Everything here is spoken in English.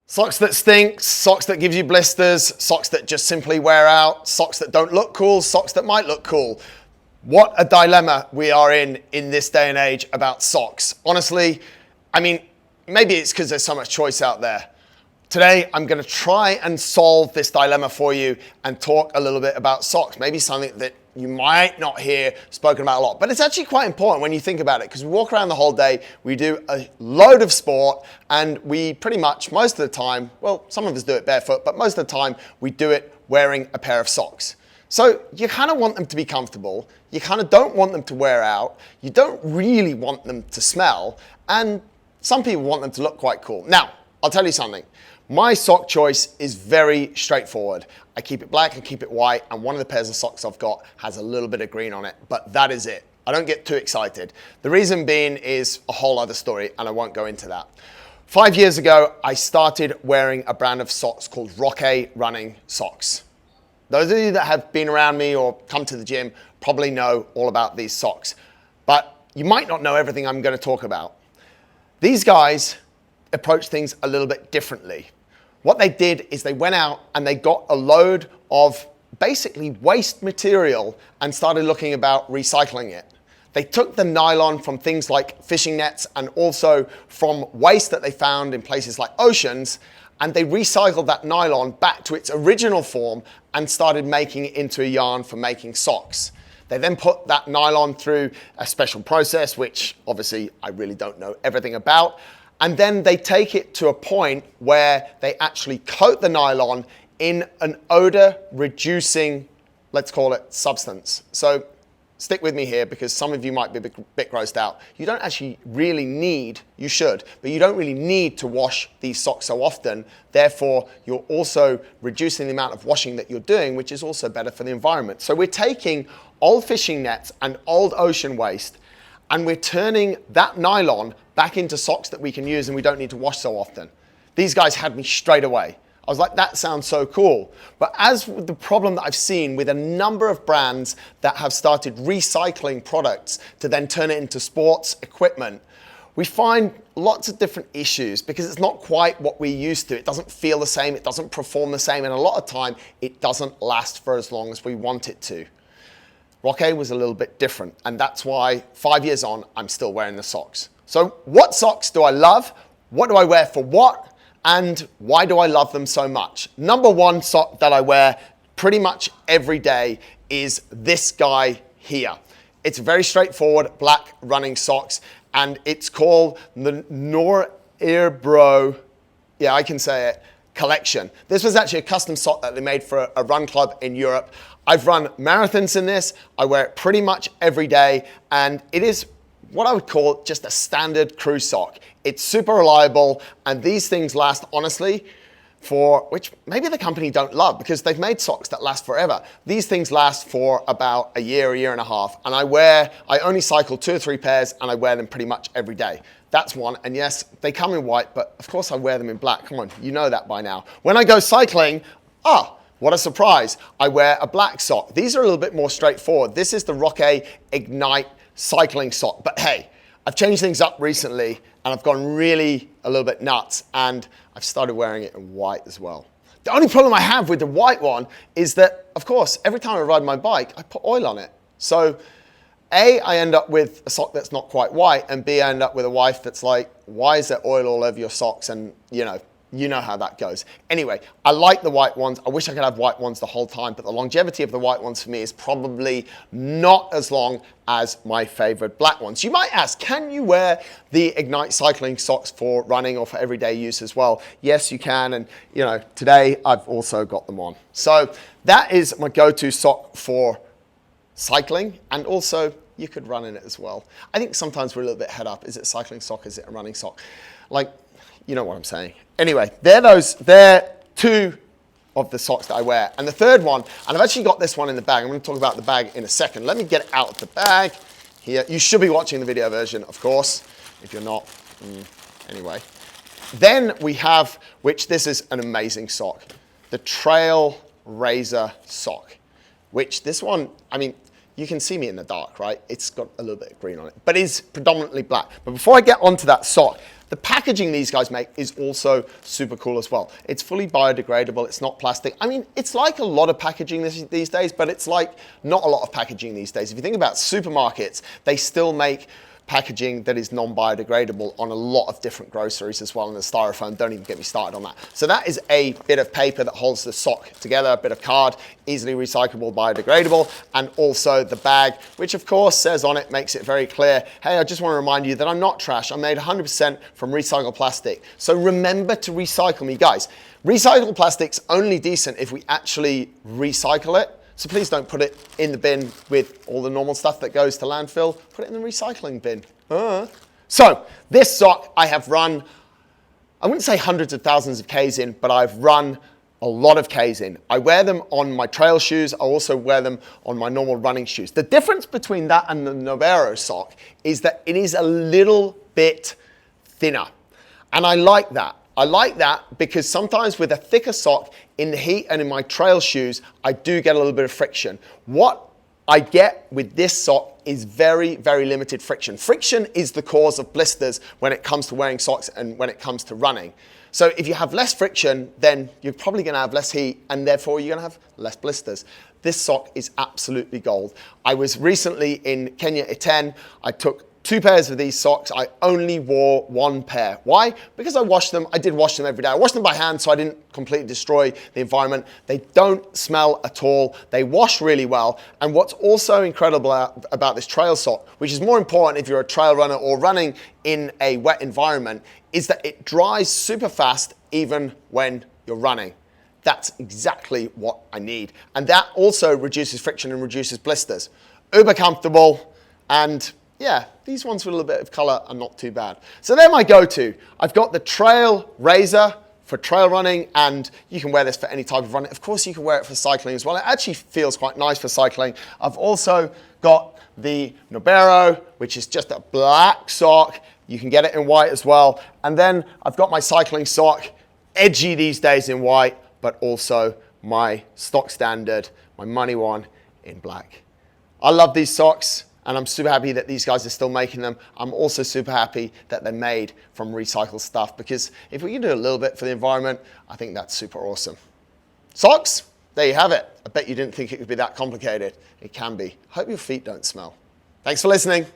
Socks that stink, socks that gives you blisters, socks that just simply wear out, socks that don't look cool, socks that might look cool. What a dilemma we are in this day and age about socks. Honestly, I mean, maybe it's because there's so much choice out there. Today, I'm going to try and solve this dilemma for you and talk a little bit about socks. Maybe something that you might not hear spoken about a lot, but it's actually quite important when you think about it, because we walk around the whole day, we do a load of sport, and we pretty much, most of the time, well, some of us do it barefoot, but most of the time, we do it wearing a pair of socks. So you kind of want them to be comfortable, you kind of don't want them to wear out, you don't really want them to smell, and some people want them to look quite cool. Now, I'll tell you something. My sock choice is very straightforward. I keep it black, I keep it white, and one of the pairs of socks I've got has a little bit of green on it, but that is it. I don't get too excited. The reason being is a whole other story, and I won't go into that. 5 years ago, I started wearing a brand of socks called Rocka running socks. Those of you that have been around me or come to the gym probably know all about these socks, but you might not know everything I'm going to talk about. These guys approach things a little bit differently. What they did is they went out and they got a load of basically waste material and started looking about recycling it. They took the nylon from things like fishing nets and also from waste that they found in places like oceans, and they recycled that nylon back to its original form and started making it into a yarn for making socks. They then put that nylon through a special process, which obviously I really don't know everything about. And then they take it to a point where they actually coat the nylon in an odor-reducing, let's call it, substance. So stick with me here, because some of you might be a bit grossed out. You don't actually really need, you should, but you don't really need to wash these socks so often. Therefore, you're also reducing the amount of washing that you're doing, which is also better for the environment. So we're taking old fishing nets and old ocean waste, and we're turning that nylon back into socks that we can use and we don't need to wash so often. These guys had me straight away. I was like, that sounds so cool. But as with the problem that I've seen with a number of brands that have started recycling products to then turn it into sports equipment, we find lots of different issues because it's not quite what we used to. It doesn't feel the same, it doesn't perform the same, and a lot of time it doesn't last for as long as we want it to. Rocka was a little bit different, and that's why 5 years on, I'm still wearing the socks. So what socks do I love? What do I wear for what? And why do I love them so much? Number one sock that I wear pretty much every day is this guy here. It's very straightforward, black running socks, and it's called the odour-resistance, yeah, I can say it, collection. This was actually a custom sock that they made for a run club in Europe. I've run marathons in this. I wear it pretty much every day, and it is what I would call just a standard crew sock. It's super reliable, and these things last, honestly, for, which maybe the company don't love because they've made socks that last forever. These things last for about a year and a half, and I only cycle 2 or 3 pairs, and I wear them pretty much every day. That's one, and yes, they come in white, but of course I wear them in black. Come on, you know that by now. When I go cycling, what a surprise, I wear a black sock. These are a little bit more straightforward. This is the Rocka Ignite cycling sock, but hey, I've changed things up recently and I've gone really a little bit nuts, and I've started wearing it in white as well. The only problem I have with the white one is that, of course, every time I ride my bike, I put oil on it. So A, I end up with a sock that's not quite white, and B, I end up with a wife that's like, why is there oil all over your socks? And you know how that goes. Anyway, I like the white ones. I wish I could have white ones the whole time, but the longevity of the white ones for me is probably not as long as my favorite black ones. You might ask, can you wear the Ignite cycling socks for running or for everyday use as well? Yes, you can, and today I've also got them on. So that is my go-to sock for cycling, and also you could run in it as well. I think sometimes we're a little bit head up. Is it a cycling sock? Is it a running sock? Like, you know what I'm saying. Anyway, they're 2 of the socks that I wear. And the third one, and I've actually got this one in the bag. I'm going to talk about the bag in a second. Let me get it out of the bag here. You should be watching the video version, of course. If you're not, anyway. Then we have, which this is an amazing sock, the Trail Razor sock, which this one, I mean, you can see me in the dark, right? It's got a little bit of green on it, but it's predominantly black. But before I get onto that sock, The packaging these guys make is also super cool as well. It's fully biodegradable, it's not plastic. I mean, it's like a lot of packaging these days, but it's like not a lot of packaging these days. If you think about supermarkets, they still make packaging that is non-biodegradable on a lot of different groceries as well, and the styrofoam, don't even get me started on that. So that is a bit of paper that holds the sock together, a bit of card, easily recyclable, biodegradable, and also the bag, which of course says on it, makes it very clear, hey, I just want to remind you that I'm not trash, I'm made 100% from recycled plastic. So remember to recycle me, guys. Recycled plastic's only decent if we actually recycle it. So please don't put it in the bin with all the normal stuff that goes to landfill. Put it in the recycling bin. So this sock I have run, I wouldn't say hundreds of thousands of Ks in, but I've run a lot of Ks in. I wear them on my trail shoes. I also wear them on my normal running shoes. The difference between that and the Novero sock is that it is a little bit thinner. And I like that. I like that because sometimes with a thicker sock in the heat and in my trail shoes, I do get a little bit of friction. What I get with this sock is very, very limited friction. Friction is the cause of blisters when it comes to wearing socks and when it comes to running. So if you have less friction, then you're probably gonna have less heat and therefore you're gonna have less blisters. This sock is absolutely gold. I was recently in Kenya Iten. I took 2 pairs of these socks. I only wore 1 pair. Why? Because I washed them. I did wash them every day. I washed them by hand so I didn't completely destroy the environment. They don't smell at all. They wash really well. And what's also incredible about this trail sock, which is more important if you're a trail runner or running in a wet environment, is that it dries super fast even when you're running. That's exactly what I need. And that also reduces friction and reduces blisters. Uber comfortable, and yeah, these ones with a little bit of color are not too bad. So they're my go-to. I've got the Trail Razor for trail running, and you can wear this for any type of running. Of course, you can wear it for cycling as well. It actually feels quite nice for cycling. I've also got the Novero, which is just a black sock. You can get it in white as well. And then I've got my cycling sock, edgy these days in white, but also my stock standard, my money one in black. I love these socks. And I'm super happy that these guys are still making them. I'm also super happy that they're made from recycled stuff, because if we can do a little bit for the environment, I think that's super awesome. Socks, there you have it. I bet you didn't think it could be that complicated. It can be. Hope your feet don't smell. Thanks for listening.